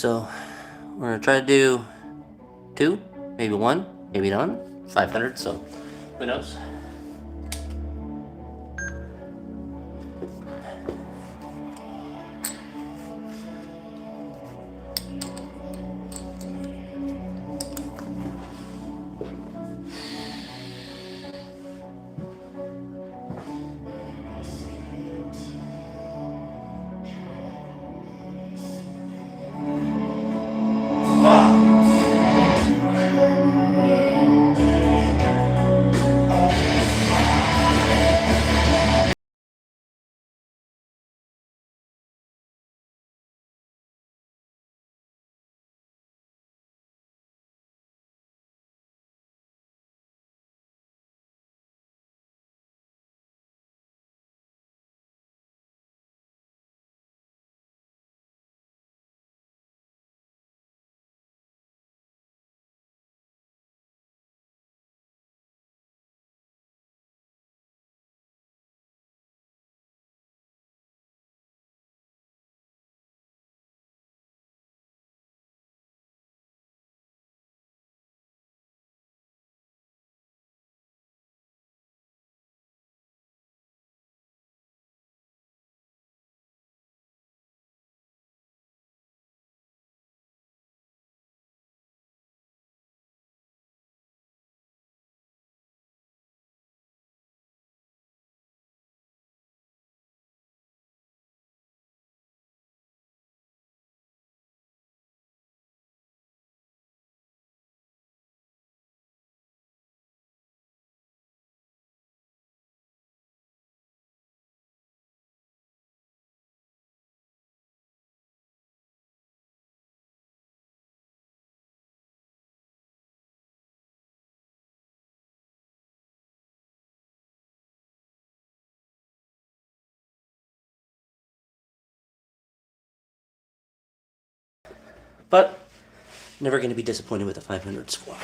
so we're gonna try to do 2, maybe 1, maybe none. 500, so who knows? But never going to be disappointed with a 500 squat.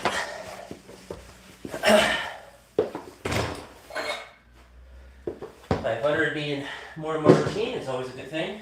500 being more and more routine is always a good thing.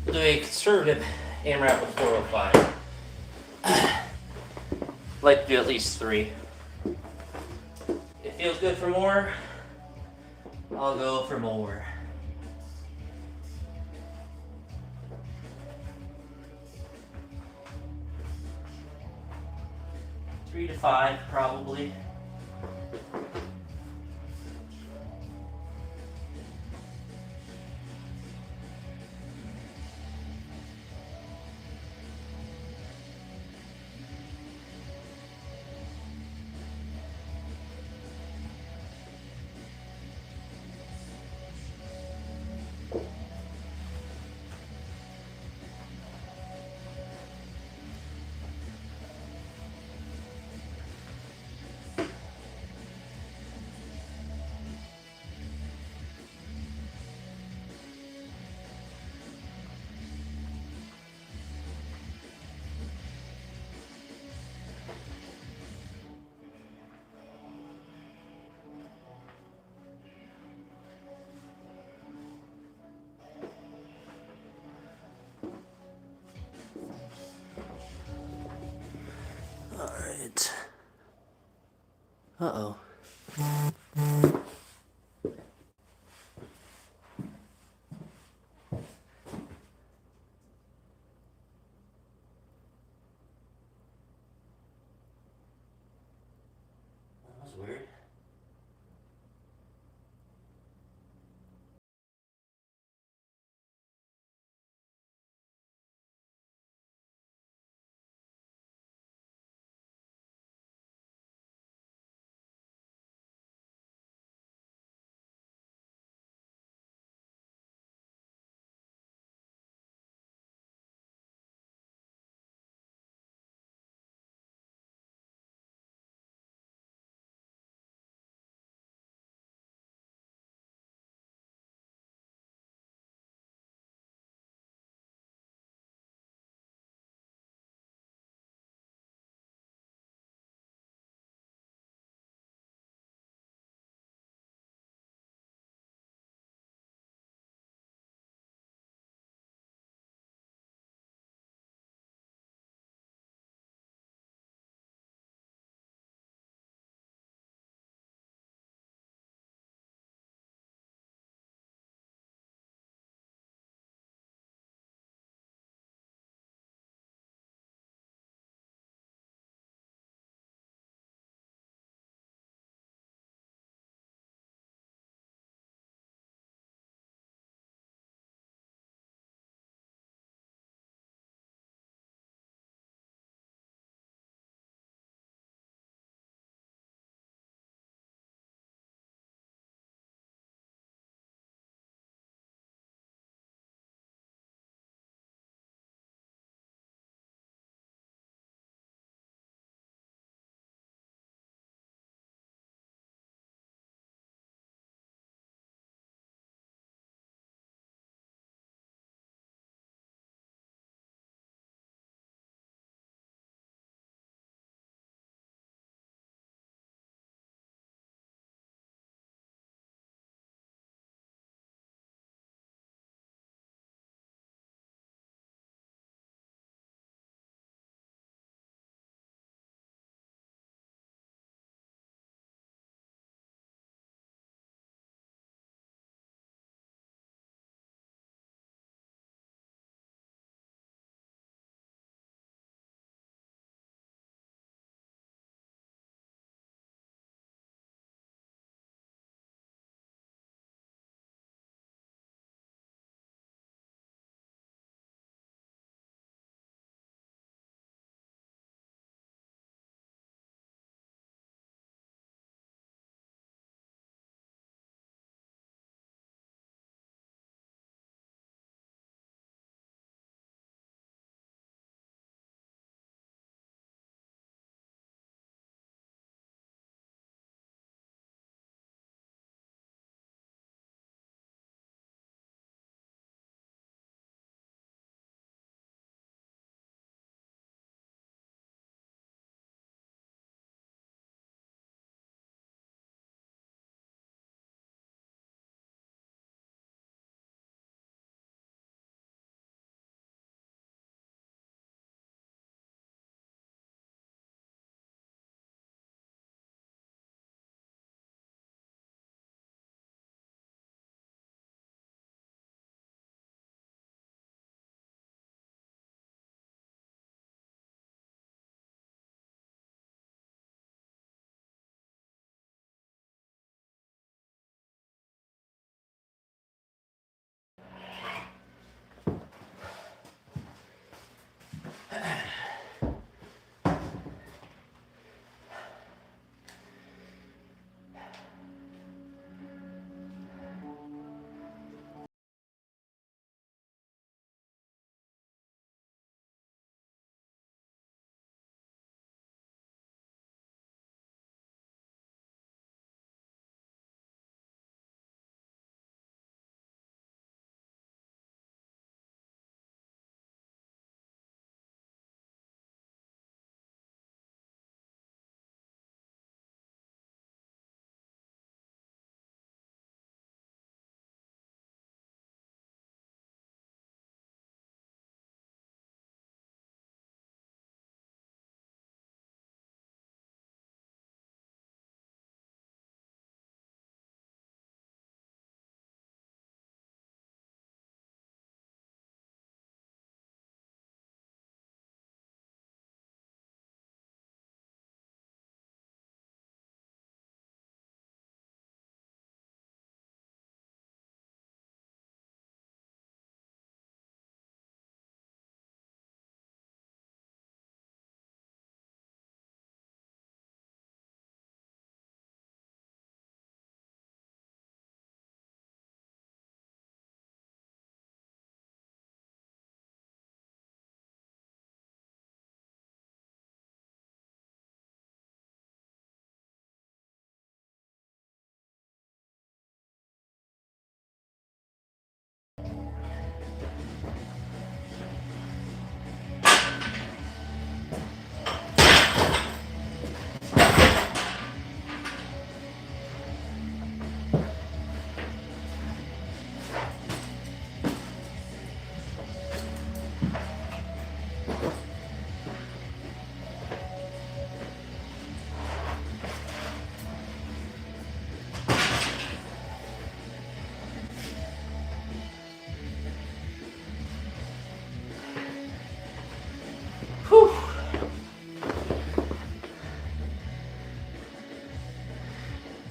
We'll do a conservative AMRAP with 405. Like to do at least 3. It feels good for more, I'll go for more. Three to 5 probably. Uh-oh. That was weird.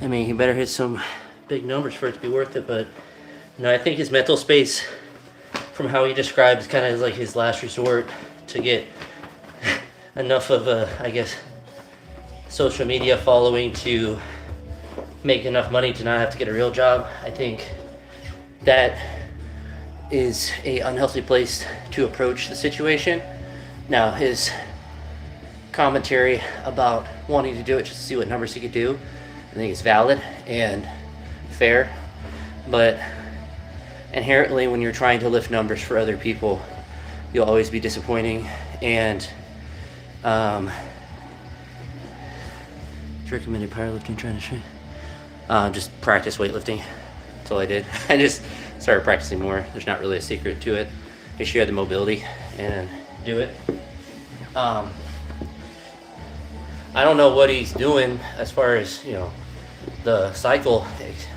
I mean, he better hit some big numbers for it to be worth it, but I think his mental space, from how he describes, kind of like his last resort to get enough of a, I guess, social media following to make enough money to not have to get a real job. I think that is a unhealthy place to approach the situation. Now, his commentary about wanting to do it just to see what numbers he could do, I think is valid and fair, but inherently when you're trying to lift numbers for other people, you'll always be disappointing. And recommended powerlifting, trying to train. Just practice weightlifting. That's all I did. I just started practicing more. There's not really a secret to it. Make sure you have the mobility and do it. I don't know what he's doing as far as, the cycle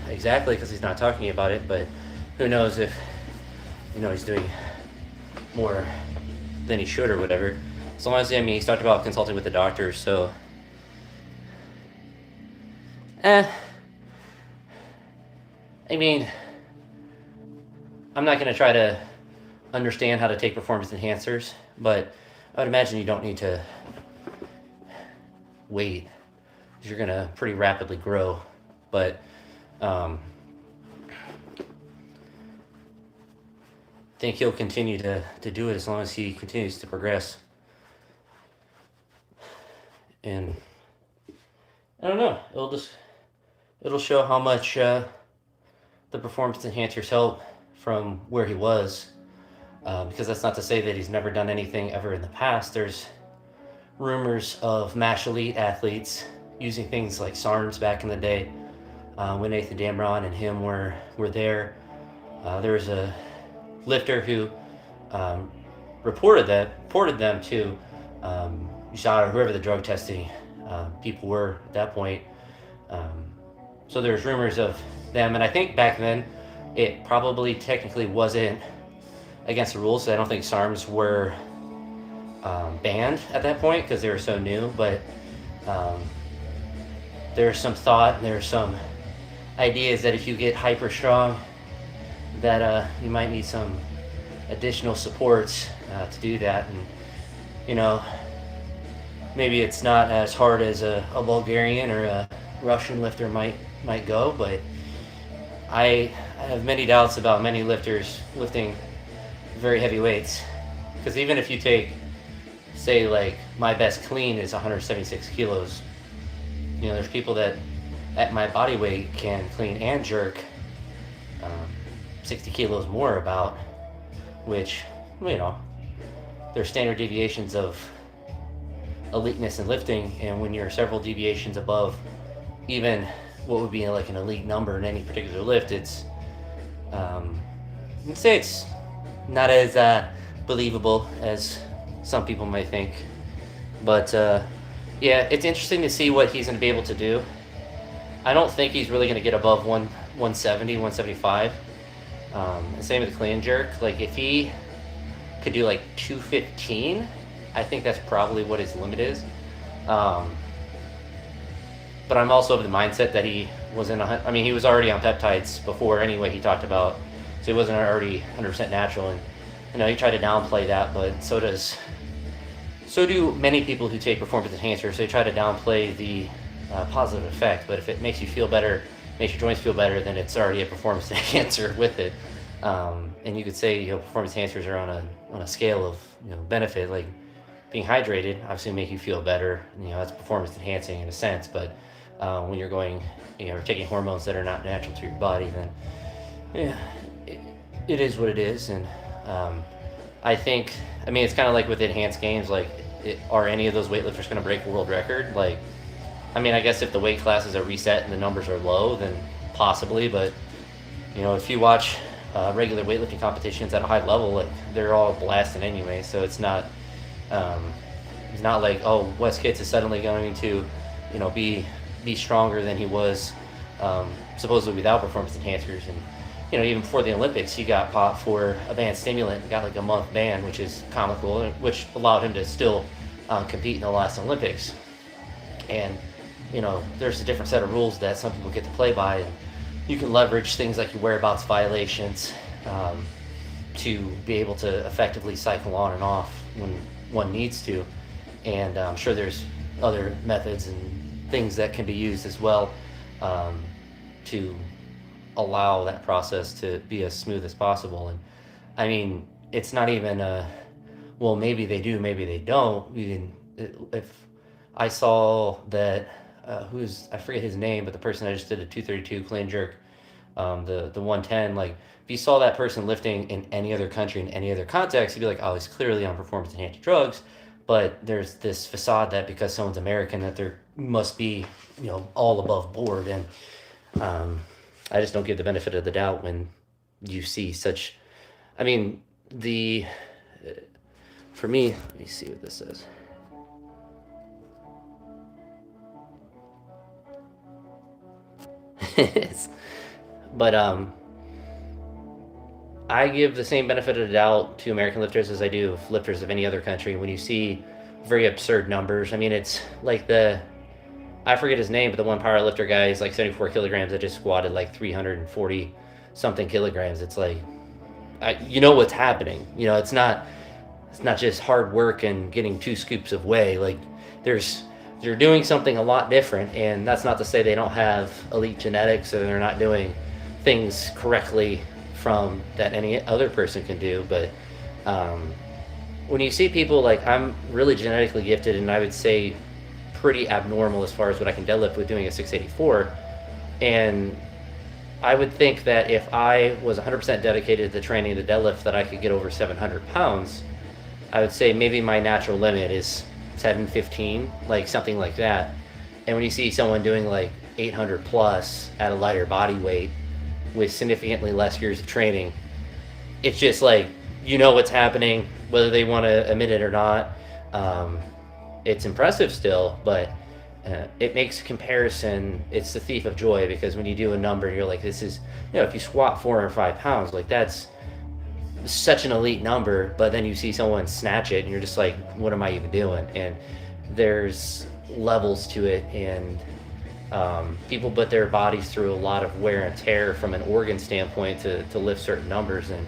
exactly, because he's not talking about it, but who knows if, he's doing more than he should or whatever. As long as, he's talked about consulting with the doctor, so I'm not going to try to understand how to take performance enhancers, but I would imagine you don't need to wait, because you're going to pretty rapidly grow. But I think he'll continue to do it as long as he continues to progress. And I don't know, it'll show how much the performance enhancers help from where he was, because that's not to say that he's never done anything ever in the past. There's rumors of MASH elite athletes using things like SARMs back in the day, when Nathan Damron and him were there. There was a lifter who reported them to USADA or whoever the drug testing people were at that point. So there's rumors of them, and I think back then it probably technically wasn't against the rules, so I don't think SARMs were banned at that point because they were so new, but there's some thought and there's some ideas that if you get hyper strong that you might need some additional supports to do that. And maybe it's not as hard as a Bulgarian or a Russian lifter might go, but I have many doubts about many lifters lifting very heavy weights, because even if you take, say, like my best clean is 176 kilos, there's people that at my body weight can clean and jerk 60 kilos more about, which there's standard deviations of eliteness in lifting, and when you're several deviations above even what would be like an elite number in any particular lift, it's I'd say it's not as believable as some people might think. But yeah, it's interesting to see what he's going to be able to do. I don't think he's really going to get above 170, 175. And same with the clean and jerk. Like if he could do like 215, I think that's probably what his limit is. But I'm also of the mindset that he was he was already on peptides before anyway, he talked about, so he wasn't already 100% natural, and he tried to downplay that, but so do many people who take performance enhancers. They try to downplay the positive effect, but if it makes you feel better, makes your joints feel better, then it's already a performance enhancer with it. And you could say performance enhancers are on a scale of benefit, like being hydrated obviously make you feel better, that's performance enhancing in a sense, but when you're going taking hormones that are not natural to your body, then yeah, it is what it is. And I think it's kind of like with enhanced games, like are any of those weightlifters going to break a world record? Like I guess if the weight classes are reset and the numbers are low, then possibly, but if you watch regular weightlifting competitions at a high level, like they're all blasting anyway, so it's not like, oh, Wes Kitts is suddenly going to be stronger than he was supposedly without performance enhancers. And even before the Olympics, he got popped for a banned stimulant, got like a month ban, which is comical, which allowed him to still compete in the last Olympics. And there's a different set of rules that some people get to play by, and you can leverage things like your whereabouts violations um, to be able to effectively cycle on and off when one needs to. And I'm sure there's other methods and things that can be used as well um, to allow that process to be as smooth as possible. And I mean, it's not even well, maybe they do, maybe they don't. If I saw that, I forget his name, but the person that just did a 232 clean jerk, the 110, like if you saw that person lifting in any other country in any other context, you'd be like, oh, he's clearly on performance enhancing drugs. But there's this facade that because someone's American, that there must be, all above board, and um, I just don't give the benefit of the doubt when you see such. I mean, the for me, let me see what this says. But I give the same benefit of the doubt to American lifters as I do of lifters of any other country. When you see very absurd numbers, I mean, it's like I forget his name, but the one power lifter guy is like 74 kilograms that just squatted like 340 something kilograms. It's like, you know what's happening. It's not just hard work and getting 2 scoops of whey. Like there's they're doing something a lot different, and that's not to say they don't have elite genetics or they're not doing things correctly from that any other person can do. But um, when you see people like I'm really genetically gifted, and I would say pretty abnormal as far as what I can deadlift with doing a 684, and I would think that if I was 100% dedicated to training the deadlift, that I could get over 700 pounds. I would say maybe my natural limit is 715, like something like that. And when you see someone doing like 800 plus at a lighter body weight with significantly less years of training, it's just like, what's happening, whether they want to admit it or not. It's impressive still, but it makes comparison, it's the thief of joy, because when you do a number, you're like, this is, if you squat 405 pounds, like that's such an elite number, but then you see someone snatch it and you're just like, what am I even doing? And there's levels to it, and people put their bodies through a lot of wear and tear from an organ standpoint to lift certain numbers, and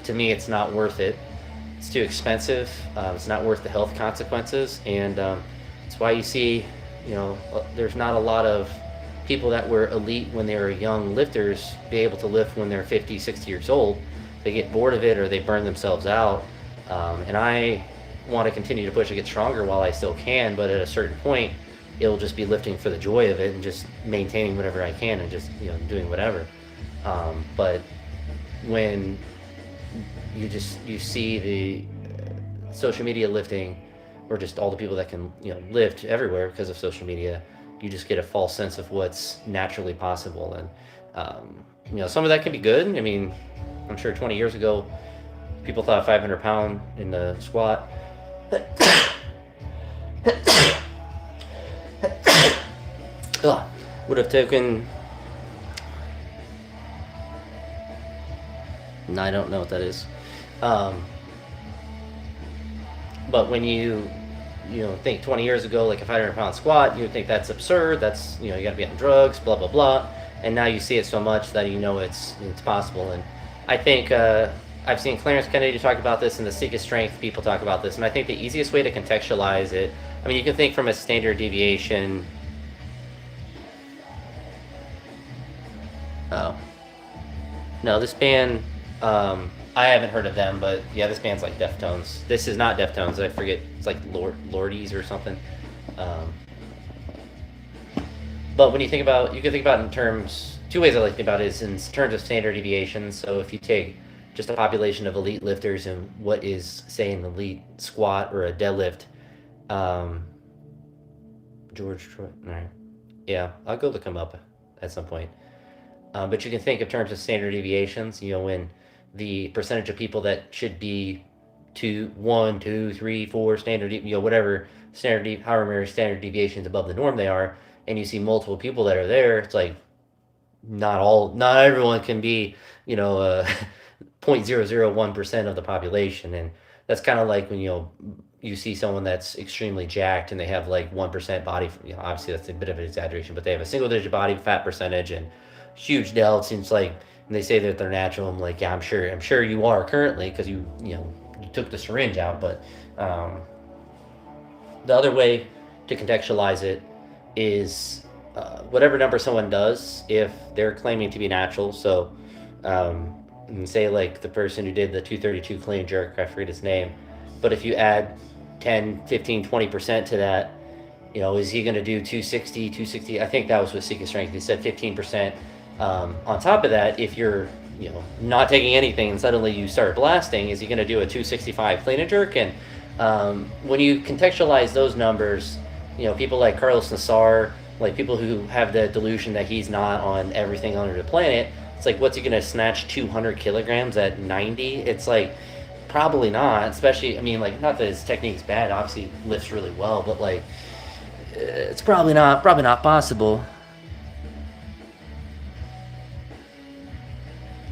to me it's not worth it. It's too expensive. It's not worth the health consequences, and that's why you see, there's not a lot of people that were elite when they were young lifters be able to lift when they're 50, 60 years old. They get bored of it or they burn themselves out. And I want to continue to push and get stronger while I still can, but at a certain point, it'll just be lifting for the joy of it and just maintaining whatever I can and just, doing whatever. But when you see the social media lifting, or just all the people that can lift everywhere because of social media, you just get a false sense of what's naturally possible. And some of that can be good. I mean, I'm sure 20 years ago people thought 500 pound in the squat would have taken, no, I don't know what that is. But when you think 20 years ago, like a 500-pound squat, you would think that's absurd. That's, you got to be on drugs, blah, blah, blah. And now you see it so much that it's possible. And I think I've seen Clarence Kennedy talk about this, and the Seek of Strength people talk about this. And I think the easiest way to contextualize it, I mean, you can think from a standard deviation. Oh. No, this band, I haven't heard of them, but yeah, this band's like Deftones. This is not Deftones. I forget. It's like Lordies or something. But when you can think about in terms, two ways I like to think about it is in terms of standard deviations. So if you take just a population of elite lifters and what is, say, an elite squat or a deadlift, George Troy, all right. Yeah, I'll go look him up at some point. But you can think in terms of standard deviations, when the percentage of people that should be 1, 2, 3, 4 standard, whatever standard, however many standard deviations above the norm they are, and you see multiple people that are there, it's like not everyone can be, 0.001% of the population. And that's kind of like when, you see someone that's extremely jacked and they have like 1% body, obviously that's a bit of an exaggeration, but they have a single digit body fat percentage and huge dell. It seems like, and they say that they're natural. I'm like, yeah, I'm sure you are currently because you took the syringe out. But um, the other way to contextualize it is whatever number someone does, if they're claiming to be natural. So, and say like the person who did the 232 clean jerk, I forget his name, but if you add 10, 15, 20% to that, is he going to do 260, 260? I think that was with Seeking Strength. He said 15%. On top of that, if you're not taking anything and suddenly you start blasting, is he going to do a 265 clean and jerk? And when you contextualize those numbers, people like Carlos Nassar, like people who have the delusion that he's not on everything under the planet, it's like, what's he going to snatch 200 kilograms at 90? It's like, probably not. Especially, I mean, like, not that his technique's bad. Obviously, he lifts really well, but like, it's probably not possible.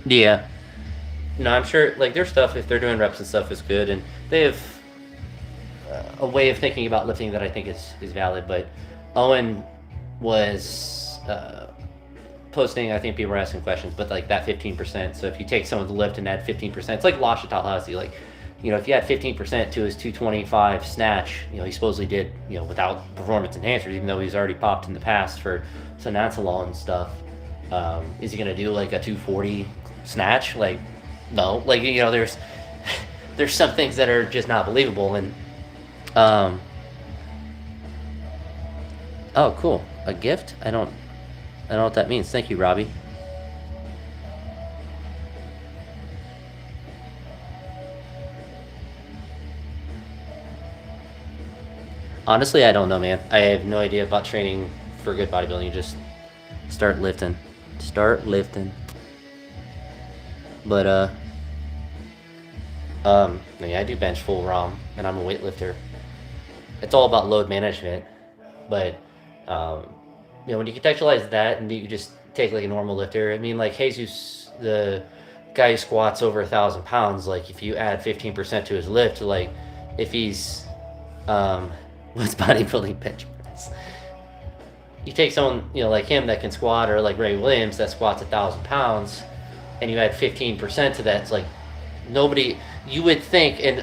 Yeah. No, I'm sure. Like, their stuff, if they're doing reps and stuff, is good, and they have a way of thinking about lifting that I think is valid. But Owen was posting, I think people were asking questions, but like that 15%. So if you take someone's lift and add 15%, it's like Lasha Tallahassee. Like, if you add 15% to his 225 snatch, he supposedly did, without performance enhancers, even though he's already popped in the past for Sanatolol and stuff. Is he going to do like a 240 snatch? Like, no. Like, there's some things that are just not believable. And oh, cool, a gift. I don't know what that means. Thank you, Robbie. Honestly, I don't know, man. I have no idea about training for good bodybuilding. You just start lifting. But I mean, I do bench full ROM, and I'm a weightlifter. It's all about load management. But when you contextualize that, and you just take like a normal lifter, I mean, like Jesus, the guy who squats over 1,000 pounds, like if you add 15% to his lift, like if he's what's bodybuilding bench press? You take someone like him that can squat, or like Ray Williams that squats 1,000 pounds, and you add 15% to that. It's like nobody. You would think, and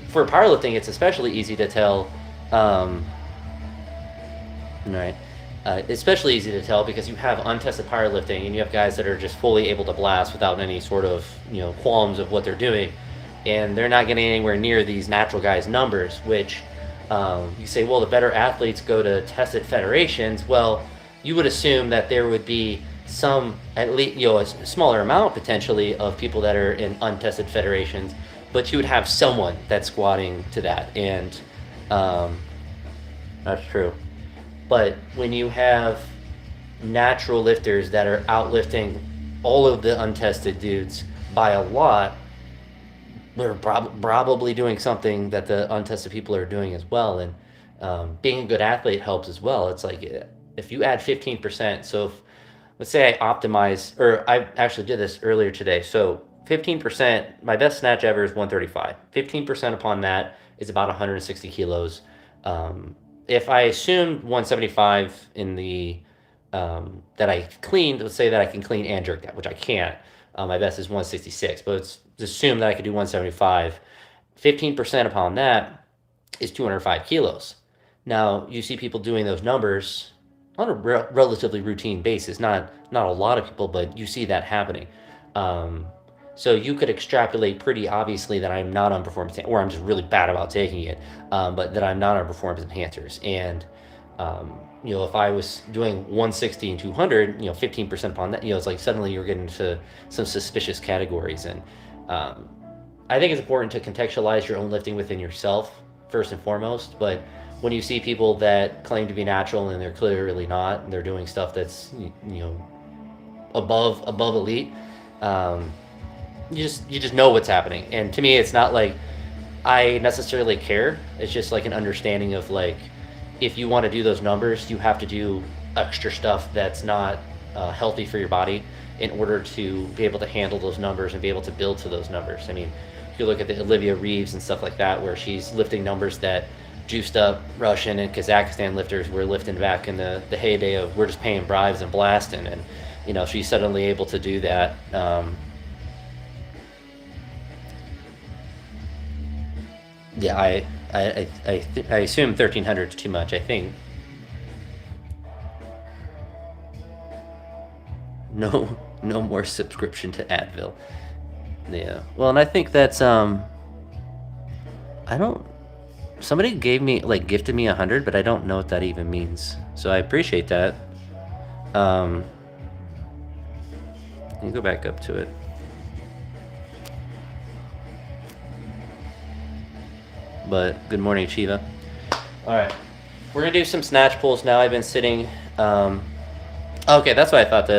for powerlifting, it's especially easy to tell. Right. Especially easy to tell because you have untested powerlifting and you have guys that are just fully able to blast without any sort of qualms of what they're doing, and they're not getting anywhere near these natural guys' numbers. Which you say, well, the better athletes go to tested federations. Well, you would assume that there would be some, at least a smaller amount potentially of people that are in untested federations, but you would have someone that's squatting to that, and that's true. But when you have natural lifters that are outlifting all of the untested dudes by a lot, they're probably doing something that the untested people are doing as well. And being a good athlete helps as well. It's like if you add 15%, so if, let's say I optimize, or I actually did this earlier today. So 15%, my best snatch ever is 135. 15% upon that is about 160 kilos. If I assume 175 in the that I cleaned, let's say that I can clean and jerk that, which I can't. My best is 166, but it's assume that I could do 175. 15% upon that is 205 kilos. Now you see people doing those numbers on a relatively routine basis. Not a lot of people, but you see that happening. So you could extrapolate pretty obviously that I'm not on performance, or I'm just really bad about taking it, but that I'm not on performance enhancers. And if I was doing 160 and 200, 15% upon that, it's like suddenly you're getting into some suspicious categories. And I think it's important to contextualize your own lifting within yourself first and foremost. But when you see people that claim to be natural and they're clearly not, and they're doing stuff that's above elite, you just know what's happening. And to me, it's not like I necessarily care. It's just like an understanding of like, if you want to do those numbers, you have to do extra stuff that's not healthy for your body in order to be able to handle those numbers and be able to build to those numbers. I mean, you look at the Olivia Reeves and stuff like that, where she's lifting numbers that juiced up Russian and Kazakhstan lifters were lifting back in the heyday of we're just paying bribes and blasting, and she's suddenly able to do that. Yeah, I assume 1,300 is too much. I think no more subscription to Advil. Yeah. Well, and I think that's I don't. Somebody gifted me 100, but I don't know what that even means. So I appreciate that. You go back up to it. But good morning, Shiva. All right, we're gonna do some snatch pulls now. I've been sitting. Okay, that's what I thought.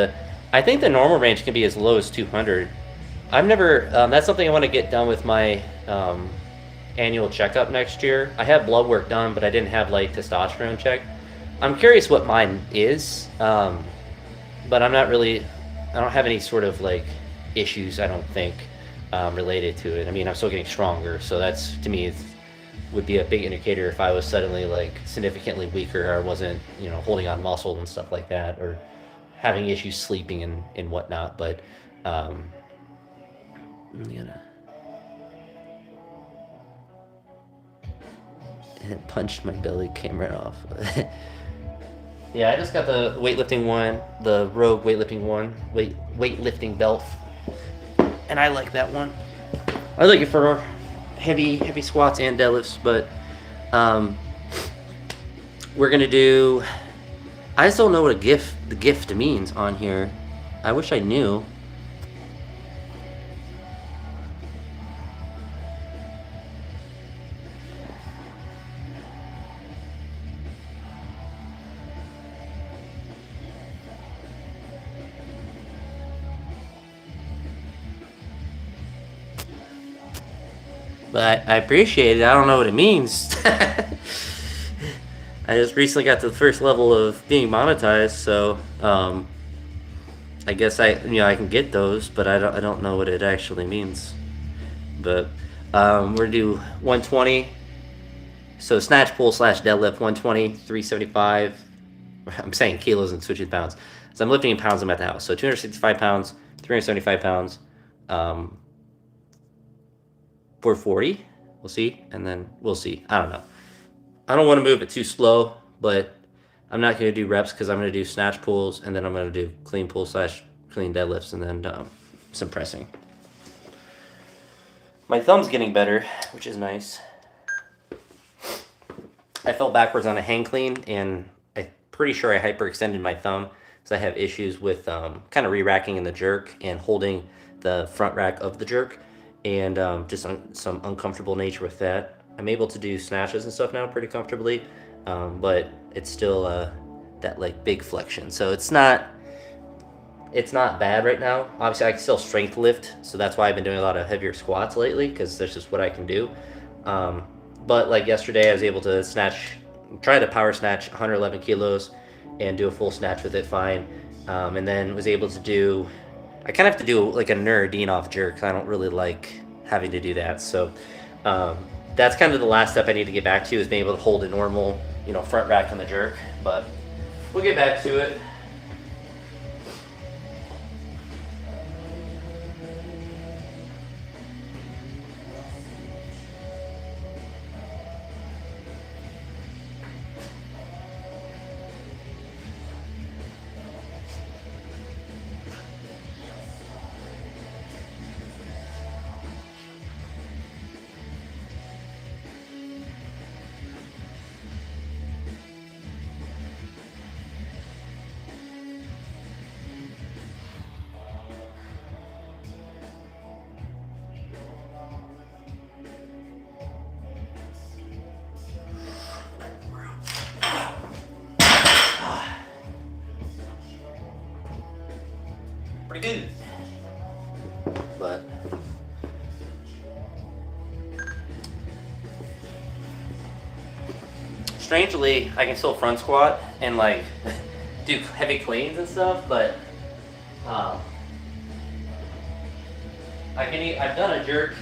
I think the normal range can be as low as 200. I've never. That's something I want to get done with my annual checkup next year. I had blood work done, but I didn't have testosterone check. I'm curious what mine is, but I'm not really. I don't have any sort of issues. I don't think related to it. I mean, I'm still getting stronger, so that's to me would be a big indicator if I was suddenly significantly weaker or wasn't holding on muscle and stuff like that, or having issues sleeping and whatnot. But I'm gonna. And it punched my belly, came right off. Yeah, I just got the weightlifting one, the Rogue weightlifting one, weightlifting belt, and I like that one. I like it for heavy squats and deadlifts, but we're gonna do. I just don't know what the gift means on here. I wish I knew. But I appreciate it. I don't know what it means. I just recently got to the first level of being monetized, so I guess I can get those, but I don't know what it actually means. But we're gonna do 120. So snatch pull / deadlift 120, 375. I'm saying kilos and switching pounds. So I'm lifting in pounds. I'm at the house. So 265 pounds, 375 pounds. 440, we'll see, and then we'll see. I don't know. I don't want to move it too slow, but I'm not going to do reps because I'm going to do snatch pulls, and then I'm going to do clean pull / clean deadlifts, and then some pressing. My thumb's getting better, which is nice. I fell backwards on a hang clean, and I'm pretty sure I hyperextended my thumb because I have issues with kind of re-racking in the jerk and holding the front rack of the jerk. And just some uncomfortable nature with that. I'm able to do snatches and stuff now pretty comfortably, but it's still that big flexion. So it's not bad right now. Obviously, I can still strength lift, so that's why I've been doing a lot of heavier squats lately, because that's just what I can do. But yesterday, I was able to try to power snatch 111 kilos and do a full snatch with it fine, and then was able to do. I kind of have to do a Nerdine off jerk. I don't really like having to do that. So that's kind of the last step I need to get back to, is being able to hold a normal, front rack on the jerk. But we'll get back to it. Pretty good. But strangely, I can still front squat and do heavy cleans and stuff, but I've done a jerk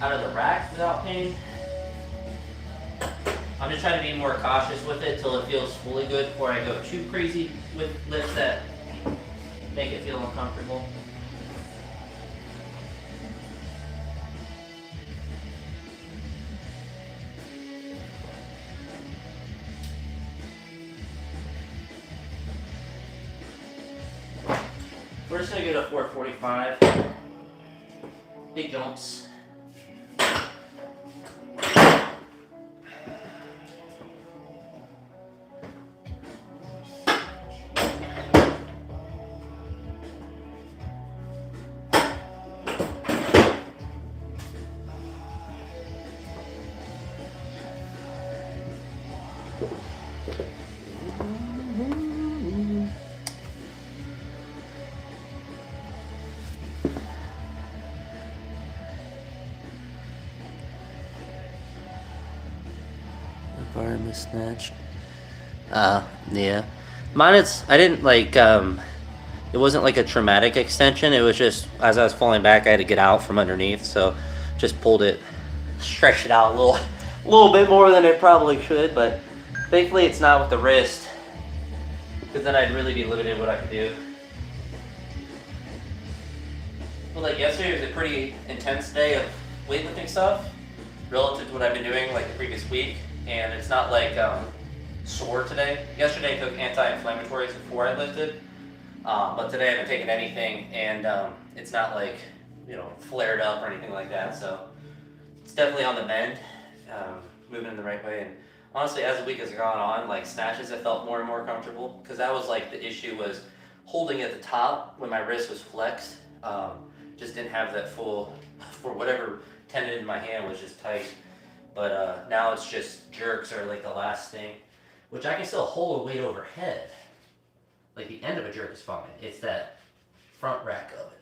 out of the rack without pain. I'm just trying to be more cautious with it till it feels fully good before I go too crazy with lifts that make it feel uncomfortable. We're just gonna go to 445. Big jumps. Arm is snatched. Yeah. Mine I didn't like, it wasn't like a traumatic extension. It was just, as I was falling back, I had to get out from underneath. So just pulled it, stretched it out a little bit more than it probably should. But thankfully it's not with the wrist, because then I'd really be limited in what I could do. Well, like yesterday was a pretty intense day of weightlifting stuff relative to what I've been doing like the previous week. And it's not like sore today. Yesterday I took anti-inflammatories before I lifted, but today I haven't taken anything, and it's not like, flared up or anything like that. So it's definitely on the mend, moving in the right way. And honestly, as the week has gone on, like snatches have felt more and more comfortable, because that was like the issue, was holding at the top when my wrist was flexed. Just didn't have that full, for whatever tendon in my hand was just tight. But now it's just jerks are like the last thing, which I can still hold a weight overhead. Like the end of a jerk is fine. It's that front rack of it.